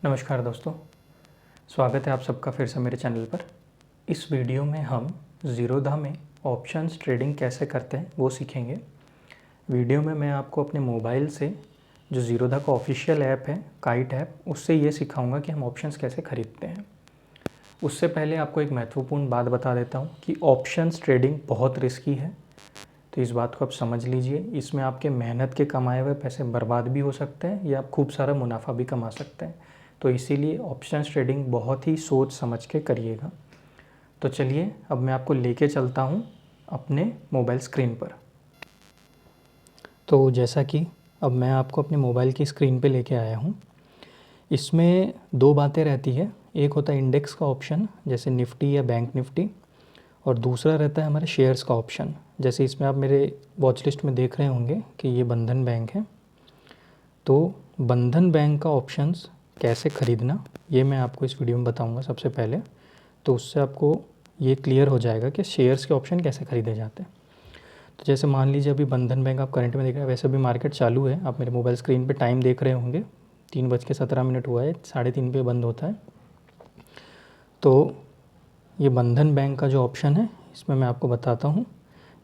नमस्कार दोस्तों, स्वागत है आप सबका फिर से मेरे चैनल पर। इस वीडियो में हम ज़ीरोधा में ऑप्शंस ट्रेडिंग कैसे करते हैं वो सीखेंगे। वीडियो में मैं आपको अपने मोबाइल से जो ज़ीरोधा का ऑफिशियल ऐप है काइट ऐप, उससे ये सिखाऊंगा कि हम ऑप्शंस कैसे ख़रीदते हैं। उससे पहले आपको एक महत्वपूर्ण बात बता देता हूँ कि ऑप्शंस ट्रेडिंग बहुत रिस्की है, तो इस बात को आप समझ लीजिए। इसमें आपके मेहनत के कमाए हुए पैसे बर्बाद भी हो सकते हैं या आप खूब सारा मुनाफा भी कमा सकते हैं। तो इसीलिए ऑप्शंस ट्रेडिंग बहुत ही सोच समझ के करिएगा। तो चलिए अब मैं आपको लेके चलता हूँ अपने मोबाइल स्क्रीन पर। तो जैसा कि अब मैं आपको अपने मोबाइल की स्क्रीन पे लेके आया हूँ। इसमें दो बातें रहती है, एक होता है इंडेक्स का ऑप्शन जैसे निफ्टी या बैंक निफ्टी, और दूसरा रहता है हमारे शेयर्स का ऑप्शन। जैसे इसमें आप मेरे वॉच लिस्ट में देख रहे होंगे कि ये बंधन बैंक है। तो बंधन बैंक का ऑप्शंस कैसे ख़रीदना ये मैं आपको इस वीडियो में बताऊंगा सबसे पहले। तो उससे आपको ये क्लियर हो जाएगा कि शेयर्स के ऑप्शन कैसे ख़रीदे जाते हैं। तो जैसे मान लीजिए अभी बंधन बैंक आप करंट में देख रहे हैं, वैसे भी मार्केट चालू है। आप मेरे मोबाइल स्क्रीन पे टाइम देख रहे होंगे, 3:17 हुआ है, 3:30 पे बंद होता है। तो ये बंधन बैंक का जो ऑप्शन है इसमें मैं आपको बताता हूँ।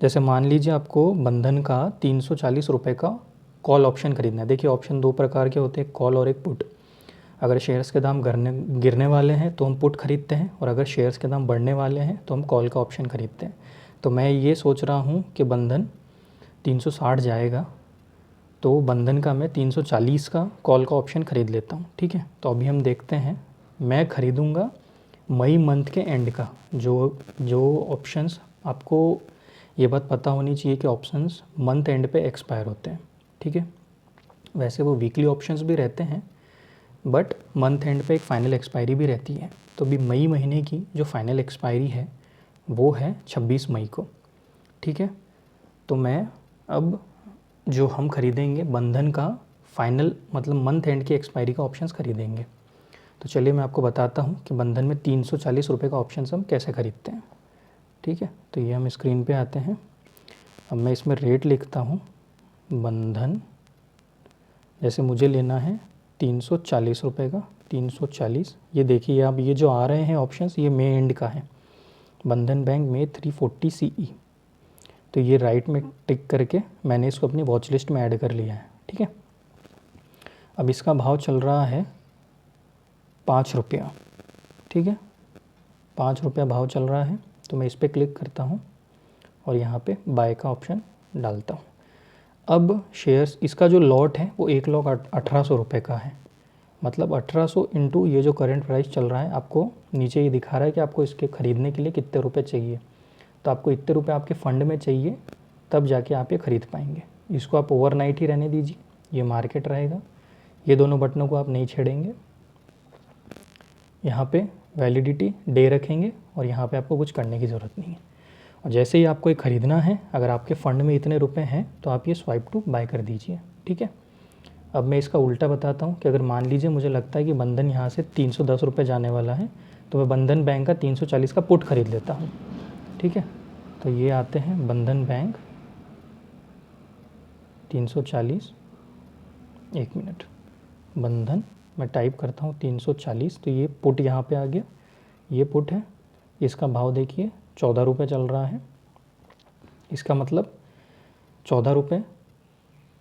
जैसे मान लीजिए आपको बंधन का 340 रुपये का कॉल ऑप्शन खरीदना है। देखिए ऑप्शन दो प्रकार के होते हैं, कॉल और एक पुट। अगर शेयर्स के दाम गिरने वाले हैं तो हम पुट खरीदते हैं, और अगर शेयर्स के दाम बढ़ने वाले हैं तो हम कॉल का ऑप्शन खरीदते हैं। तो मैं ये सोच रहा हूँ कि बंधन 360 जाएगा, तो बंधन का मैं 340 का कॉल का ऑप्शन ख़रीद लेता हूँ। ठीक है, तो अभी हम देखते हैं। मैं ख़रीदूँगा मई मंथ के एंड का जो ऑप्शंस, आपको ये बात पता होनी चाहिए कि ऑप्शंस मंथ एंड पे एक्सपायर होते हैं। ठीक है, वैसे वो वीकली ऑप्शंस भी रहते हैं, बट मंथ एंड पे एक फ़ाइनल एक्सपायरी भी रहती है। तो अभी मई महीने की जो फ़ाइनल एक्सपायरी है वो है 26 मई को। ठीक है, तो मैं अब जो हम ख़रीदेंगे बंधन का फ़ाइनल मतलब मंथ एंड की एक्सपायरी का ऑप्शंस खरीदेंगे। तो चलिए मैं आपको बताता हूँ कि बंधन में 340 रुपये का ऑप्शन हम कैसे ख़रीदते हैं। ठीक है, तो ये हम स्क्रीन पे आते हैं। अब मैं इसमें रेट लिखता हूँ बंधन, जैसे मुझे लेना है 340 रुपये का, 340। ये देखिए आप, ये जो आ रहे हैं ऑप्शंस ये मे एंड का है, बंधन बैंक में 340 CE। तो ये राइट में टिक करके मैंने इसको अपनी वॉच लिस्ट में ऐड कर लिया है। ठीक है, अब इसका भाव चल रहा है 5 रुपया। ठीक है, 5 रुपया भाव चल रहा है। तो मैं इस पर क्लिक करता हूँ और यहाँ पे बाय का ऑप्शन डालता हूँ। अब शेयर्स, इसका जो लॉट है वो 1,18,000 रुपये का है। मतलब 1800 इंटू ये जो करंट प्राइस चल रहा है, आपको नीचे ये दिखा रहा है कि आपको इसके ख़रीदने के लिए कितने रुपए चाहिए। तो आपको इतने रुपए आपके फ़ंड में चाहिए, तब जाके आप ये ख़रीद पाएंगे। इसको आप ओवरनाइट ही रहने दीजिए, ये मार्केट रहेगा। ये दोनों बटनों को आप नहीं छेड़ेंगे। यहाँ पे वैलिडिटी डे रखेंगे और यहाँ पे आपको कुछ करने की ज़रूरत नहीं है। और जैसे ही आपको ये ख़रीदना है, अगर आपके फ़ंड में इतने रुपए हैं तो आप ये स्वाइप टू बाय कर दीजिए। ठीक है, अब मैं इसका उल्टा बताता हूँ कि अगर मान लीजिए मुझे लगता है कि बंधन यहाँ से 310 रुपये जाने वाला है, तो मैं बंधन बैंक का 340 का पुट खरीद लेता हूँ। ठीक है, तो ये आते हैं बंधन बैंक 340, एक मिनट, बंधन मैं टाइप करता हूँ 340। तो ये पुट यहाँ पे आ गया, ये पुट है। इसका भाव देखिए 14 रुपये चल रहा है। इसका मतलब 14 रुपये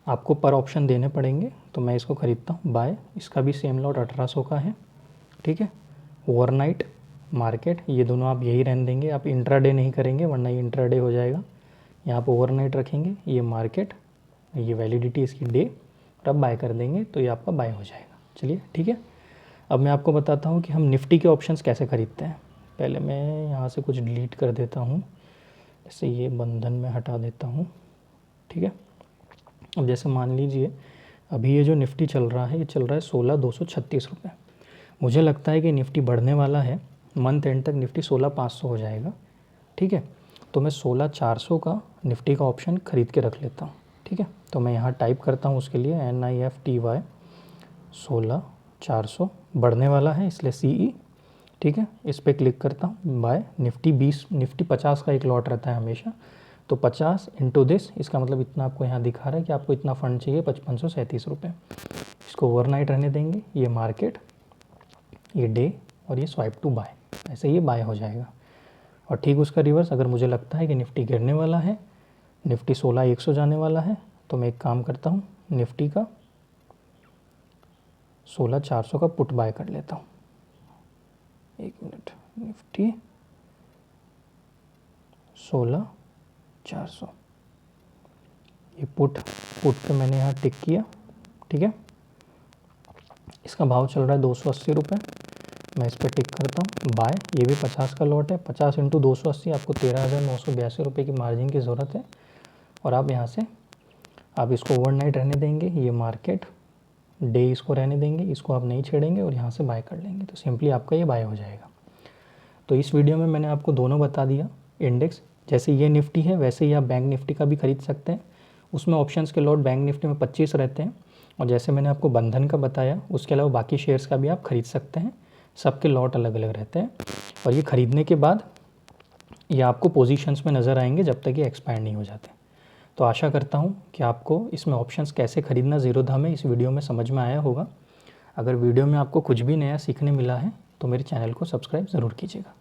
आपको पर ऑप्शन देने पड़ेंगे। तो मैं इसको ख़रीदता हूँ बाय। इसका भी सेम लॉट 1800 का है। ठीक है, ओवरनाइट मार्केट, ये दोनों आप यही रहने देंगे। आप इंट्राडे नहीं करेंगे वरना ये इंट्राडे हो जाएगा। यहाँ पर ओवरनाइट रखेंगे, ये मार्केट, ये वैलिडिटी इसकी डे, और अब बाय कर देंगे तो ये आपका बाय हो जाएगा। चलिए ठीक है, अब मैं आपको बताता हूँ कि हम निफ्टी के ऑप्शंस कैसे ख़रीदते हैं। पहले मैं यहाँ से कुछ डिलीट कर देता हूँ, जैसे ये बंधन में हटा देता हूँ। ठीक है, अब जैसे मान लीजिए अभी ये जो निफ्टी चल रहा है, ये चल रहा है 16,236 रुपये। मुझे लगता है कि निफ्टी बढ़ने वाला है, मंथ एंड तक निफ्टी 16,500 हो जाएगा। ठीक है, तो मैं 16,400 का निफ्टी का ऑप्शन ख़रीद के रख लेता हूँ। ठीक है, तो मैं यहाँ टाइप करता हूँ उसके लिए NIFTY 16,400, बढ़ने वाला है इसलिए CE। ठीक है, इस पर क्लिक करता हूँ बाय। निफ्टी 50 का एक लॉट रहता है हमेशा, तो 50 इंटू दिस, इसका मतलब इतना आपको यहाँ दिखा रहा है कि आपको इतना फ़ंड चाहिए 5537 रुपये। इसको ओवरनाइट रहने देंगे, ये मार्केट, ये डे और ये स्वाइप टू बाय, ऐसे ये बाय हो जाएगा। और ठीक उसका रिवर्स, अगर मुझे लगता है कि निफ्टी गिरने वाला है, निफ्टी 16,100 जाने वाला है, तो मैं एक काम करता हूँ, निफ्टी का 16,400 का पुट बाय कर लेता हूँ। एक मिनट, निफ्टी 16,400, ये पुट पे मैंने यहाँ टिक किया, ठीक है। इसका भाव चल रहा है 280 रुपये, मैं इस पर टिक करता हूँ बाय। ये भी 50 का लॉट है, 50 इंटू 280, आपको 13,982 रुपये की मार्जिन की ज़रूरत है। और आप यहाँ से आप इसको ओवरनाइट रहने देंगे, ये मार्केट डे इसको रहने देंगे, इसको आप नहीं छेड़ेंगे और यहाँ से बाय कर लेंगे, तो सिंपली आपका ये बाय हो जाएगा। तो इस वीडियो में मैंने आपको दोनों बता दिया इंडेक्स, जैसे ये निफ्टी है वैसे ही आप बैंक निफ्टी का भी खरीद सकते हैं। उसमें ऑप्शंस के लॉट बैंक निफ्टी में 25 रहते हैं, और जैसे मैंने आपको बंधन का बताया, उसके अलावा बाकी शेयर्स का भी आप खरीद सकते हैं, सबके लॉट अलग अलग रहते हैं। और ये खरीदने के बाद ये आपको पोजीशंस में नज़र आएंगे जब तक ये एक्सपायर नहीं हो जाते। तो आशा करता हूँ कि आपको इसमें ऑप्शंस कैसे खरीदना ज़ीरोधा में इस वीडियो में समझ में आया होगा। अगर वीडियो में आपको कुछ भी नया सीखने मिला है तो मेरे चैनल को सब्सक्राइब ज़रूर कीजिएगा।